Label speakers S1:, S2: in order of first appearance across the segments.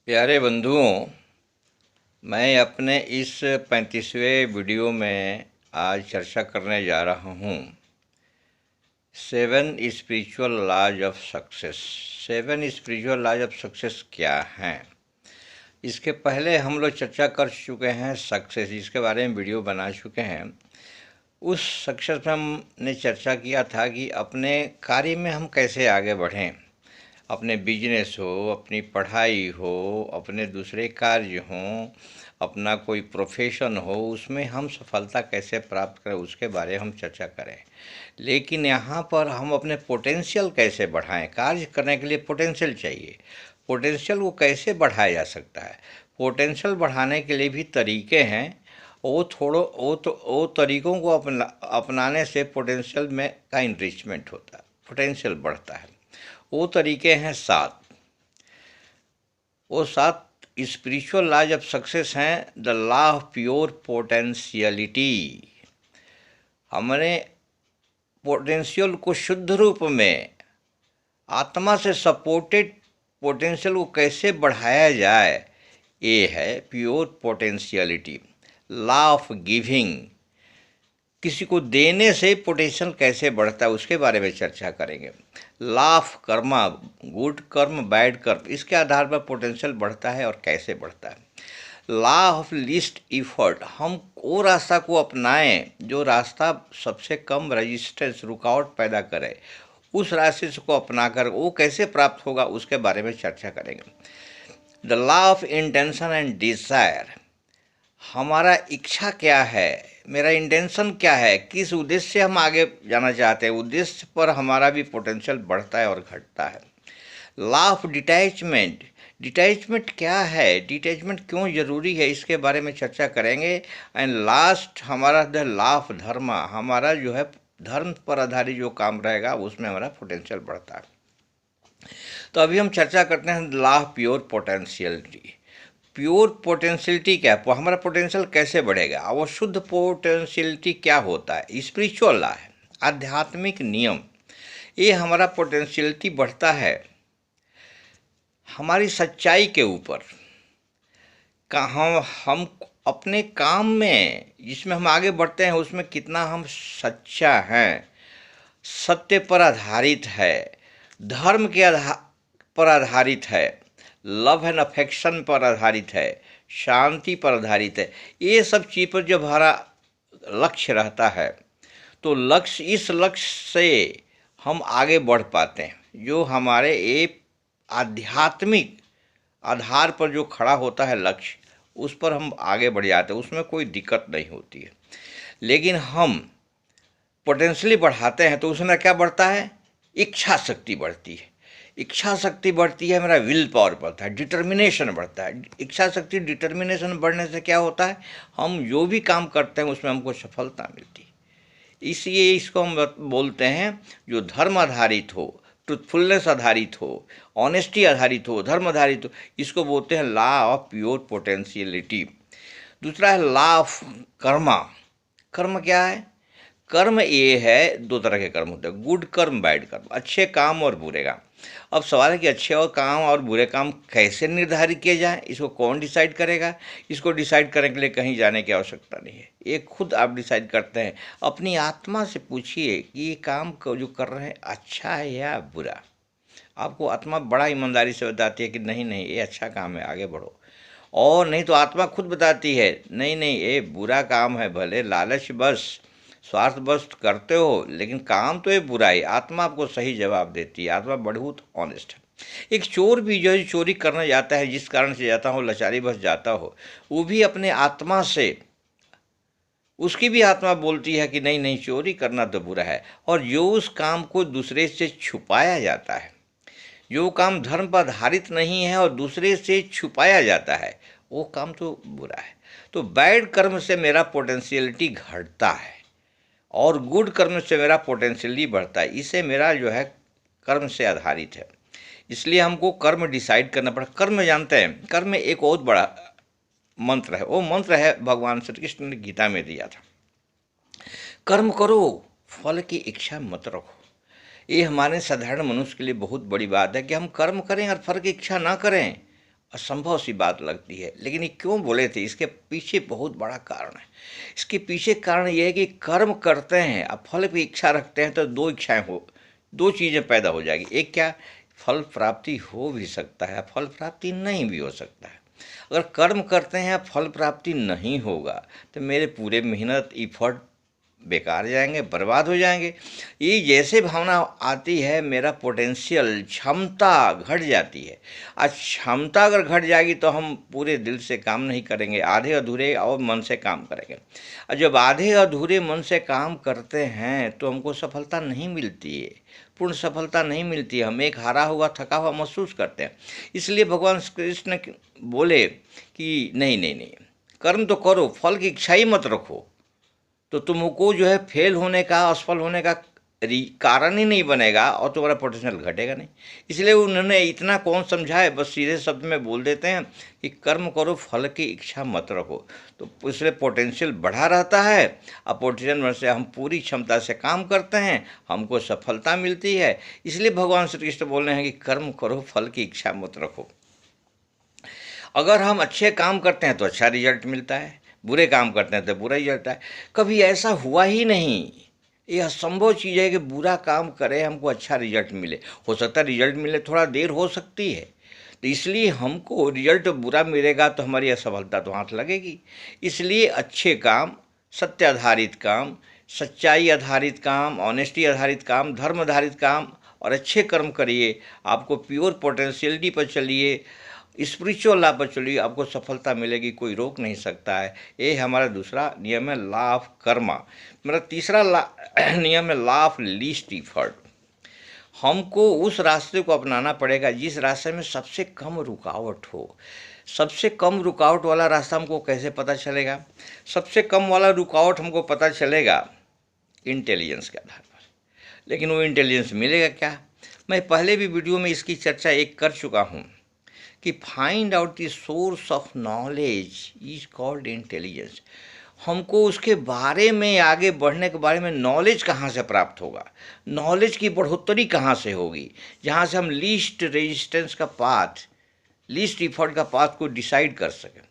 S1: प्यारे बंधुओं, मैं अपने इस 35वें वीडियो में आज चर्चा करने जा रहा हूँ 7 spiritual laws of success. 7 spiritual laws of success क्या हैं? इसके पहले हम लोग चर्चा कर चुके हैं सक्सेस, इसके बारे में वीडियो बना चुके हैं। उस सक्सेस में हमने चर्चा किया था कि अपने कार्य में हम कैसे आगे बढ़ें, अपने बिजनेस हो, अपनी पढ़ाई हो, अपने दूसरे कार्य हों, अपना कोई प्रोफेशन हो, उसमें हम सफलता कैसे प्राप्त करें उसके बारे में हम चर्चा करें। लेकिन यहाँ पर हम अपने पोटेंशियल कैसे बढ़ाएं? कार्य करने के लिए पोटेंशियल चाहिए। पोटेंशियल को कैसे बढ़ाया जा सकता है? पोटेंशियल बढ़ाने के लिए भी तरीके हैं। वो तरीकों को अपनाने से पोटेंशियल में का इनरिचमेंट होता है, पोटेंशियल बढ़ता है। वो तरीके हैं 7। वो 7 स्पिरिचुअल लॉज ऑफ सक्सेस हैं। The law of pure potentiality. हमने पोटेंशियल को शुद्ध रूप में आत्मा से सपोर्टेड पोटेंशियल को कैसे बढ़ाया जाए, ये है pure potentiality. Law of giving, किसी को देने से पोटेंशियल कैसे बढ़ता है उसके बारे में चर्चा करेंगे। लॉ ऑफ कर्मा, गुड कर्म बैड कर्म, इसके आधार पर पोटेंशियल बढ़ता है और कैसे बढ़ता है। लॉ ऑफ लीस्ट इफर्ट, हम वो रास्ता को अपनाएं जो रास्ता सबसे कम रेजिस्टेंस, रुकावट पैदा करे, उस रास्ते को अपनाकर वो कैसे प्राप्त होगा उसके बारे में चर्चा करेंगे। The law of intention and desire, हमारा इच्छा क्या है, मेरा इंटेंशन क्या है, किस उद्देश्य से हम आगे जाना चाहते हैं, उद्देश्य पर हमारा भी पोटेंशियल बढ़ता है और घटता है। लॉ ऑफ डिटैचमेंट, डिटैचमेंट क्या है, डिटैचमेंट क्यों ज़रूरी है, इसके बारे में चर्चा करेंगे। एंड लास्ट हमारा द लॉ ऑफ धर्म, हमारा जो है धर्म पर आधारित जो काम रहेगा उसमें हमारा पोटेंशियल बढ़ता है। तो अभी हम चर्चा करते हैं law of pure potentiality. Pure potentiality क्या है, हमारा पोटेंशियल कैसे बढ़ेगा, और वो शुद्ध पोटेंशियलिटी क्या होता है? स्पिरिचुअल लॉ है, आध्यात्मिक नियम। ये हमारा पोटेंशियलिटी बढ़ता है हमारी सच्चाई के ऊपर। हम अपने काम में जिसमें हम आगे बढ़ते हैं उसमें कितना हम सच्चा हैं, सत्य पर आधारित है, धर्म के पर आधारित है, लव एंड अफेक्शन पर आधारित है, शांति पर आधारित है। ये सब चीज़ पर जब हमारा लक्ष्य रहता है तो इस लक्ष्य से हम आगे बढ़ पाते हैं। जो हमारे एक आध्यात्मिक आधार पर जो खड़ा होता है लक्ष्य, उस पर हम आगे बढ़ जाते हैं, उसमें कोई दिक्कत नहीं होती है। लेकिन हम पोटेंशियली बढ़ाते हैं तो उसमें क्या बढ़ता है? इच्छा शक्ति बढ़ती है। इच्छा शक्ति बढ़ती है, मेरा विल पावर बढ़ता है, डिटर्मिनेशन बढ़ता है। इच्छा शक्ति डिटर्मिनेशन बढ़ने से क्या होता है? हम जो भी काम करते हैं उसमें हमको सफलता मिलती है। इसलिए इसको हम बोलते हैं जो धर्म आधारित हो, ट्रुथफुलनेस आधारित हो, ऑनेस्टी आधारित हो, धर्म आधारित हो, इसको बोलते हैं लॉ ऑफ प्योर पोटेंशियलिटी। दूसरा है लॉ ऑफ कर्मा। कर्म क्या है? कर्म ये है, 2 तरह के कर्म होते हैं, गुड कर्म बैड कर्म, अच्छे काम और बुरे काम। अब सवाल है कि अच्छे और काम और बुरे काम कैसे निर्धारित किए जाएं, इसको कौन डिसाइड करेगा? इसको डिसाइड करने के लिए कहीं जाने की आवश्यकता नहीं है, ये खुद आप डिसाइड करते हैं। अपनी आत्मा से पूछिए कि ये काम जो कर रहे हैं अच्छा है या बुरा। आपको आत्मा बड़ा ईमानदारी से बताती है कि नहीं नहीं ये अच्छा काम है, आगे बढ़ो। और नहीं तो आत्मा खुद बताती है नहीं नहीं ये बुरा काम है, भले लालच बस स्वार्थ बस करते हो लेकिन काम तो ये बुरा है। आत्मा आपको सही जवाब देती है, आत्मा बहुत ऑनेस्ट है। एक चोर भी जो है चोरी करने जाता है, जिस कारण से जाता हो, लाचारी बस जाता हो, वो भी अपने आत्मा से, उसकी भी आत्मा बोलती है कि नहीं नहीं चोरी करना तो बुरा है। और जो उस काम को दूसरे से छुपाया जाता है, जो काम धर्म पर आधारित नहीं है और दूसरे से छुपाया जाता है, वो काम तो बुरा है। तो बैड कर्म से मेरा पोटेंशियलिटी घटता है और गुड कर्म से मेरा पोटेंशियली बढ़ता है। इसे मेरा जो है कर्म से आधारित है, इसलिए हमको कर्म डिसाइड करना पड़ा। कर्म जानते हैं, कर्म में एक बहुत बड़ा मंत्र है, वो मंत्र है भगवान श्री कृष्ण ने गीता में दिया था, कर्म करो फल की इच्छा मत रखो। ये हमारे साधारण मनुष्य के लिए बहुत बड़ी बात है कि हम कर्म करें और फल की इच्छा ना करें। असंभव सी बात लगती है, लेकिन ये क्यों बोले थे, इसके पीछे बहुत बड़ा कारण है। इसके पीछे कारण ये है कि कर्म करते हैं, अब फल की इच्छा रखते हैं तो दो चीज़ें पैदा हो जाएगी। एक क्या, फल प्राप्ति हो भी सकता है, फल प्राप्ति नहीं भी हो सकता है। अगर कर्म करते हैं फल प्राप्ति नहीं होगा तो मेरे पूरे मेहनत इफर्ट बेकार जाएंगे, बर्बाद हो जाएंगे। ये जैसे भावना आती है, मेरा पोटेंशियल क्षमता घट जाती है। आज क्षमता अगर घट जाएगी तो हम पूरे दिल से काम नहीं करेंगे, आधे अधूरे और मन से काम करेंगे। और जब आधे अधूरे मन से काम करते हैं तो हमको सफलता नहीं मिलती है, पूर्ण सफलता नहीं मिलती है। हम एक हारा हुआ थका हुआ महसूस करते हैं। इसलिए भगवान कृष्ण बोले कि नहीं नहीं नहीं, कर्म तो करो, फल की इच्छा ही मत रखो, तो तुमको जो है फेल होने का, असफल होने का कारण ही नहीं बनेगा और तुम्हारा पोटेंशियल घटेगा नहीं। इसलिए उन्होंने इतना कौन समझाए, बस सीधे शब्द में बोल देते हैं कि कर्म करो, फल की इच्छा मत रखो। तो इसलिए पोटेंशियल बढ़ा रहता है, और पोटेंशियल से हम पूरी क्षमता से काम करते हैं, हमको सफलता मिलती है। इसलिए भगवान श्री कृष्ण बोल रहे हैं कि कर्म करो, फल की इच्छा मत रखो। अगर हम अच्छे काम करते हैं तो अच्छा रिजल्ट मिलता है, बुरे काम करते हैं तो बुरा रिजल्ट है। कभी ऐसा हुआ ही नहीं, ये असंभव चीज़ है कि बुरा काम करें हमको अच्छा रिजल्ट मिले। हो सकता है रिजल्ट मिले, थोड़ा देर हो सकती है, तो इसलिए हमको रिजल्ट बुरा मिलेगा तो हमारी असफलता तो हाथ लगेगी। इसलिए अच्छे काम, सत्य आधारित काम, सच्चाई आधारित काम, ऑनेस्टी आधारित काम, धर्म आधारित काम और अच्छे कर्म करिए। आपको प्योर पोटेंशियलिटी पर चलिए, स्पिरिचुअल लॉ पर चलिए, आपको सफलता मिलेगी, कोई रोक नहीं सकता है। ये हमारा दूसरा नियम है, लॉ ऑफ कर्मा। मेरा तीसरा नियम है, लॉ ऑफ लीस्ट इफर्ट। हमको उस रास्ते को अपनाना पड़ेगा जिस रास्ते में सबसे कम रुकावट हो। सबसे कम रुकावट वाला रास्ता हमको कैसे पता चलेगा? सबसे कम वाला रुकावट हमको पता चलेगा इंटेलिजेंस के आधार पर। लेकिन वो इंटेलिजेंस मिलेगा क्या? मैं पहले भी वीडियो में इसकी चर्चा एक कर चुका हूँ कि find out the source of knowledge is called intelligence. हमको उसके बारे में, आगे बढ़ने के बारे में नॉलेज कहाँ से प्राप्त होगा, नॉलेज की बढ़ोतरी कहाँ से होगी, जहाँ से हम लीस्ट रेजिस्टेंस का पाथ, लीस्ट इफर्ट का पाथ को डिसाइड कर सकें।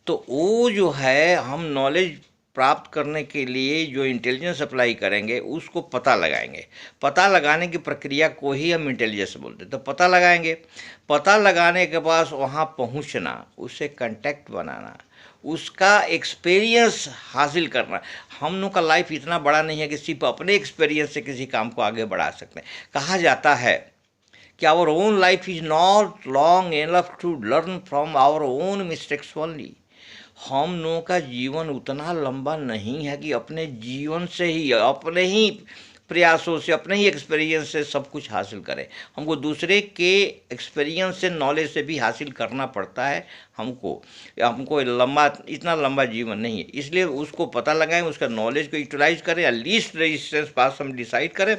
S1: तो वो जो है, हम नॉलेज प्राप्त करने के लिए जो इंटेलिजेंस अप्लाई करेंगे उसको पता लगाएंगे। पता लगाने की प्रक्रिया को ही हम इंटेलिजेंस बोलते हैं। तो पता लगाएंगे, पता लगाने के बाद वहाँ पहुँचना, उससे कांटेक्ट बनाना, उसका एक्सपीरियंस हासिल करना। हम लोग का लाइफ इतना बड़ा नहीं है कि सिर्फ अपने एक्सपीरियंस से किसी काम को आगे बढ़ा सकते हैं। कहा जाता है कि our own life is not long enough to learn from our own mistakes only. हम लोगों का जीवन उतना लंबा नहीं है कि अपने जीवन से ही, अपने ही प्रयासों से, अपने ही एक्सपीरियंस से सब कुछ हासिल करें। हमको दूसरे के एक्सपीरियंस से, नॉलेज से भी हासिल करना पड़ता है। हमको इतना लंबा जीवन नहीं है। इसलिए उसको पता लगाएं, उसका नॉलेज को यूटिलाइज करें, या लीस्ट रेजिस्टेंस पास हम डिसाइड करें।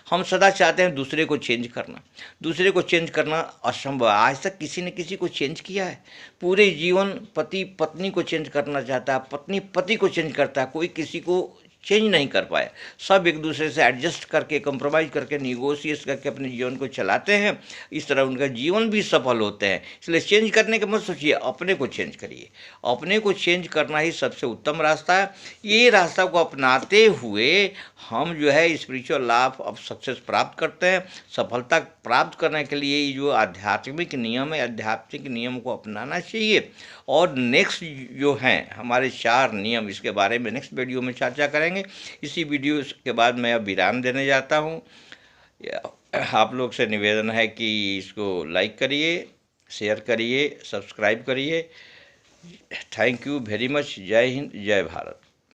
S1: हम सदा चाहते हैं दूसरे को चेंज करना। दूसरे को चेंज करना असंभव। आज तक किसी ने किसी को चेंज किया है? पूरे जीवन पति पत्नी को चेंज करना चाहता है, पत्नी पति को चेंज करता है, कोई किसी को चेंज नहीं कर पाए। सब एक दूसरे से एडजस्ट करके, कंप्रोमाइज़ करके, निगोशिएट करके अपने जीवन को चलाते हैं। इस तरह उनका जीवन भी सफल होते हैं। इसलिए चेंज करने के मत सोचिए, अपने को चेंज करिए। अपने को चेंज करना ही सबसे उत्तम रास्ता है। ये रास्ता को अपनाते हुए हम जो है स्पिरिचुअल लाभ ऑफ सक्सेस प्राप्त करते हैं। सफलता प्राप्त करने के लिए ये जो आध्यात्मिक नियम है, आध्यात्मिक नियम को अपनाना चाहिए। और नेक्स्ट जो हैं हमारे 4 नियम, इसके बारे में नेक्स्ट वीडियो में चर्चा करेंगे। इसी वीडियो के बाद मैं अब विराम देने जाता हूँ। आप लोग से निवेदन है कि इसको लाइक करिए, शेयर करिए, सब्सक्राइब करिए। Thank you very much. जय हिंद, जय भारत।